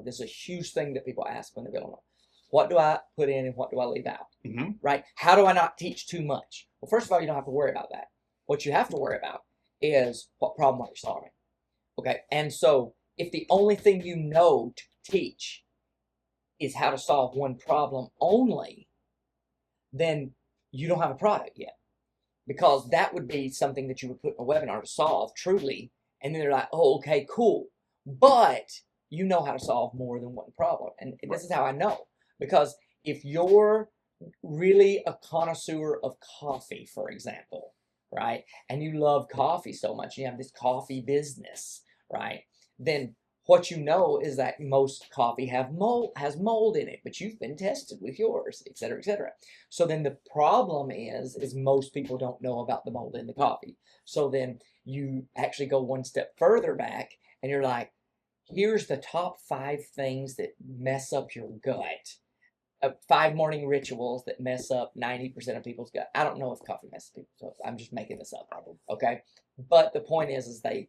webinar, this is a huge thing that people ask when they go on. What do I put in and what do I leave out? Mm-hmm. Right? How do I not teach too much? Well, first of all, you don't have to worry about that. What you have to worry about is what problem are you solving? Okay, and so if the only thing you know to teach is how to solve one problem only, then you don't have a product yet. Because that would be something that you would put in a webinar to solve truly, and then they're like, oh, okay, cool. But you know how to solve more than one problem. And this is how I know. Because if you're really a connoisseur of coffee, for example, right, and you love coffee so much, you have this coffee business, right, then what you know is that most coffee has mold in it, but you've been tested with yours, et cetera, et cetera. So then the problem is most people don't know about the mold in the coffee. So then you actually go one step further back and you're like, here's the top 5 things that mess up your gut. 5 morning rituals that mess up 90% of people's gut. I don't know if coffee messes people, so I'm just making this up. Okay, but the point is they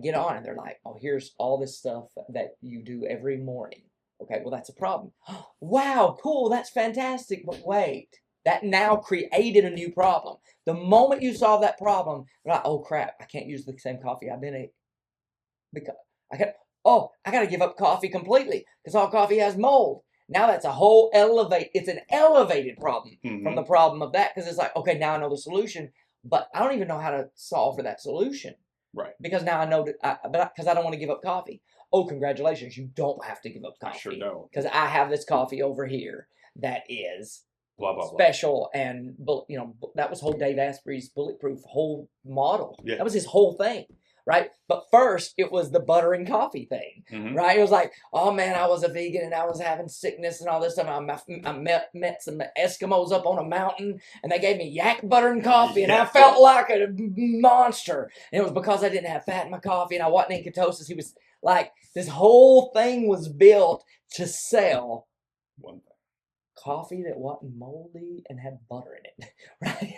get on and they're like, oh, here's all this stuff that you do every morning. Okay, well that's a problem. Wow, cool, that's fantastic. But wait, that now created a new problem. The moment you solve that problem, you're like, oh crap, I can't use the same coffee I've been eating because I got to give up coffee completely because all coffee has mold. Now that's a whole it's an elevated problem from the problem of that, because it's like, okay, now I know the solution, but I don't even know how to solve for that solution. Right. Because now I know that, because I don't want to give up coffee. Oh, congratulations, you don't have to give up coffee. I sure don't. Because I have this coffee over here that is blah, blah, special, and that was whole Dave Asprey's bulletproof whole model. Yeah. That was his whole thing. Right? But first, it was the butter and coffee thing, right? It was like, oh man, I was a vegan and I was having sickness and all this stuff. I met some Eskimos up on a mountain and they gave me yak butter and coffee and I felt like a monster. And it was because I didn't have fat in my coffee and I wasn't in ketosis. He was like, this whole thing was built to sell one thing. Coffee that wasn't moldy and had butter in it, right?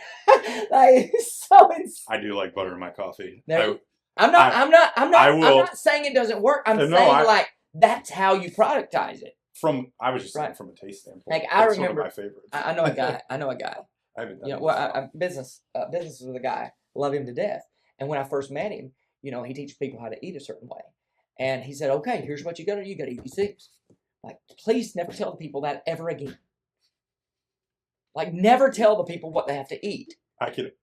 Like, so it's. I do like butter in my coffee. I'm not saying it doesn't work. I'm saying like that's how you productize it. I was just saying from a taste standpoint. Like I remember one of my favorites. I know a guy. I haven't done business with a guy. Love him to death. And when I first met him, he teaches people how to eat a certain way. And he said, okay, here's what you gotta eat these things. Like, please never tell the people that ever again. Like, never tell the people what they have to eat. I could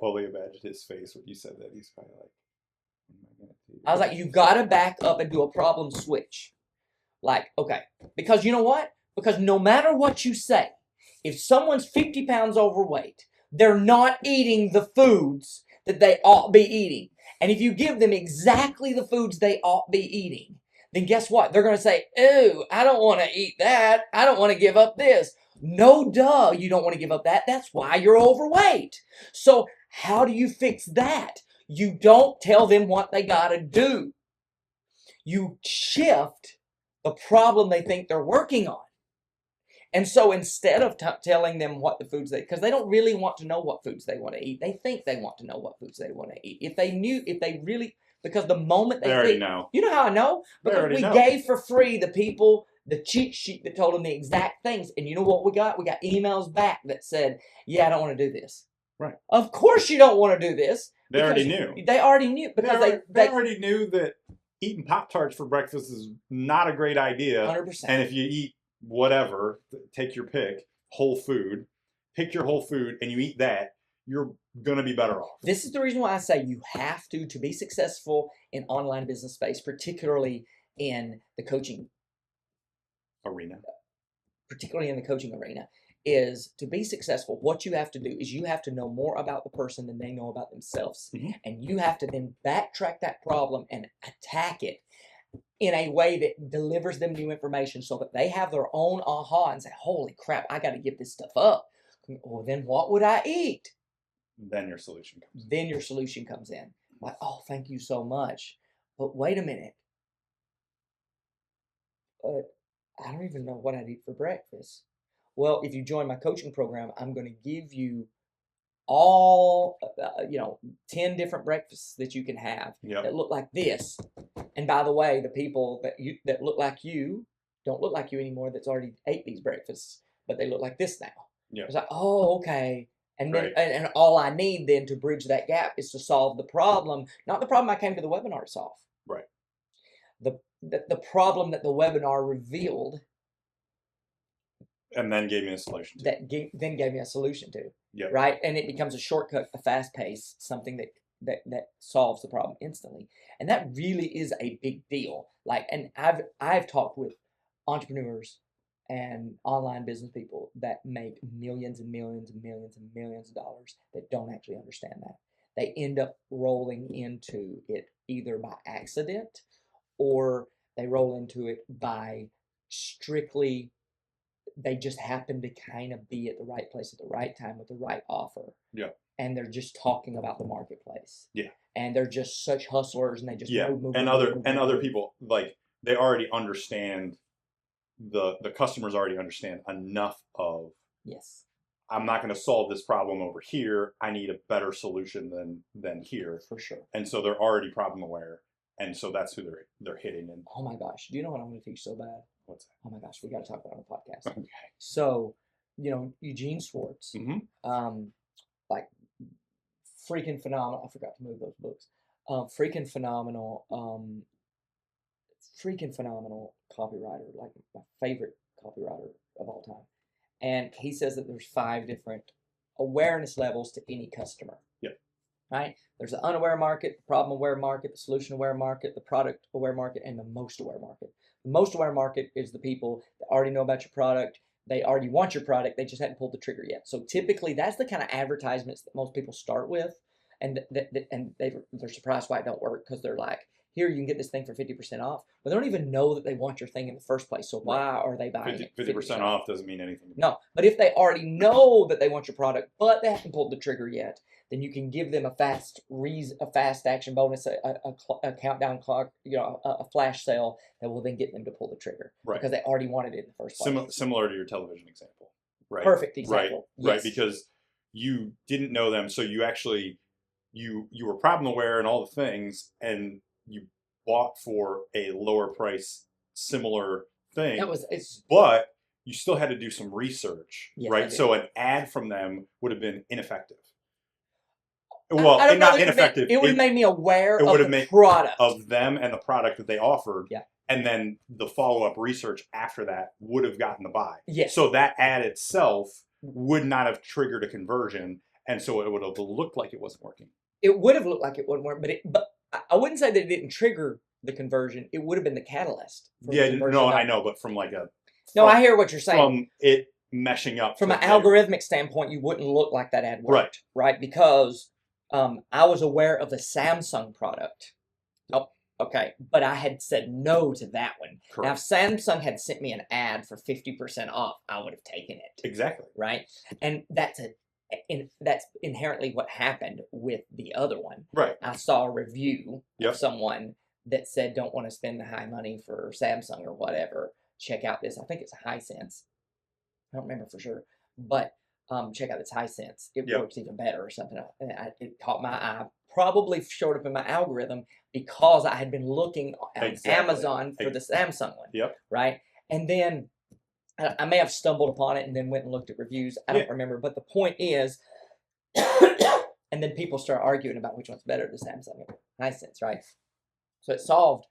only imagine his face when you said that. He's probably like, I was like, you gotta back up and do a problem switch. Like, okay, because you know what? Because no matter what you say, if someone's 50 pounds overweight, they're not eating the foods that they ought be eating. And if you give them exactly the foods they ought be eating, then guess what? They're going to say, ooh, I don't want to eat that. I don't want to give up this. No, duh, you don't want to give up that. That's why you're overweight. So how do you fix that? You don't tell them what they got to do. You shift the problem they think they're working on. And so instead of telling them what the foods because they don't really want to know what foods they want to eat. They think they want to know what foods they want to eat. Because the moment they already know. You know how I know? Because we gave for free the people the cheat sheet that told them the exact things. And you know what we got? We got emails back that said, yeah, I don't want to do this. Right. Of course you don't want to do this. They already knew. They already knew. Because they already knew that eating Pop-Tarts for breakfast is not a great idea. 100%. And if you eat whatever, take your pick, whole food, pick your whole food, and you eat that, you're going to be better off. This is the reason why I say you have to be successful in online business space, particularly in the coaching arena. Is to be successful, what you have to do is you have to know more about the person than they know about themselves. And you have to then backtrack that problem and attack it in a way that delivers them new information so that they have their own aha and say, holy crap, I got to give this stuff up. Well, then what would I eat? Then your solution comes in. Then your solution comes in. Like, oh, thank you so much. But wait a minute. I don't even know what I'd eat for breakfast. Well, if you join my coaching program, I'm going to give you all 10 different breakfasts that you can have Yep. that look like this. And by the way, the people that look like you don't look like you anymore. That's already ate these breakfasts, but they look like this now. Yeah. It's like, oh, okay. And then Right. and all I need then to bridge that gap is to solve the problem, not the problem I came to the webinar to solve. Right. The problem that the webinar revealed And then gave me a solution. that then gave me a solution to. Yep. Right. And it becomes a shortcut, a fast pace, something that solves the problem instantly. And that really is a big deal. Like, and I've talked with entrepreneurs and online business people that make millions and millions and millions and millions of dollars that don't actually understand that. They end up rolling into it either by accident or they roll into it by strictly, they just happen to kind of be at the right place at the right time with the right offer. Yeah. And they're just talking about the marketplace. Yeah. And they're just such hustlers, and they just move, and move, other move. people, like, they already understand, the customers already understand enough of, Yes, I'm not going to solve this problem over here. I need a better solution than here. for sure. And so they're already problem aware, and so that's who they're hitting. And Oh my gosh, do you know what I'm going to teach so bad? what's that? Oh my gosh, we got to talk about it on the podcast. Okay. So, Eugene Schwartz, Mm-hmm. like freaking phenomenal. I forgot to move those books. Freaking phenomenal copywriter, like my favorite copywriter of all time. And he says that there's 5 different awareness levels to any customer. Yep. Right? There's the unaware market, the problem aware market, the solution aware market, the product aware market, and the most aware market. The most aware market is the people that already know about your product. They already want your product. They just hadn't pulled the trigger yet. So typically, that's the kind of advertisements that most people start with, and they're surprised why it don't work, because they're like, here, you can get this thing for 50% off, but they don't even know that they want your thing in the first place. So why are they buying it? 50% off doesn't mean anything. No, but if they already know that they want your product, but they haven't pulled the trigger yet, then you can give them a fast action bonus, a countdown clock, a flash sale that will then get them to pull the trigger, Right. because they already wanted it in the first place. Similar to your television example, right? Perfect example. Right, Yes. because you didn't know them, so you actually you were problem aware and all the things, and you bought for a lower price similar thing. But you still had to do some research, Yes, right? I did. So an ad from them would have been ineffective. I Well, don't know not that ineffective. It would have made me aware it would of have the made- product. of them and the product that they offered. Yeah. And then the follow-up research after that would have gotten the buy. Yes. So that ad itself would not have triggered a conversion, and so it would have looked like it wasn't working. It would have looked like it wouldn't work, but I wouldn't say that it didn't trigger the conversion. It would have been the catalyst. For the Yeah, conversion. no, I know, but from like a No, I hear what you're saying. from it meshing up From to an like- algorithmic standpoint, you wouldn't look like that ad worked, right? Because I was aware of the Samsung product. Oh, okay, but I had said no to that one. Correct. Now, if Samsung had sent me an ad for 50% off, I would have taken it, Exactly. right? And that's inherently what happened with the other one. Right. I saw a review Yep. of someone that said, don't want to spend the high money for Samsung or whatever. Check out this. I think it's Hisense. I don't remember for sure. But check out this Hisense. It Yep. works even better or something. It caught my eye. Probably showed up in my algorithm because I had been looking on Exactly. Amazon for the Samsung one. Yep. Right? And then I may have stumbled upon it and then went and looked at reviews. I don't remember. But the point is, and then people start arguing about which one's better, the Samsung or Hisense, right? So it solved.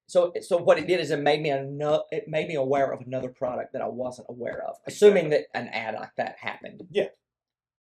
So what it did is it made me aware of another product that I wasn't aware of, assuming that an ad like that happened. Yeah.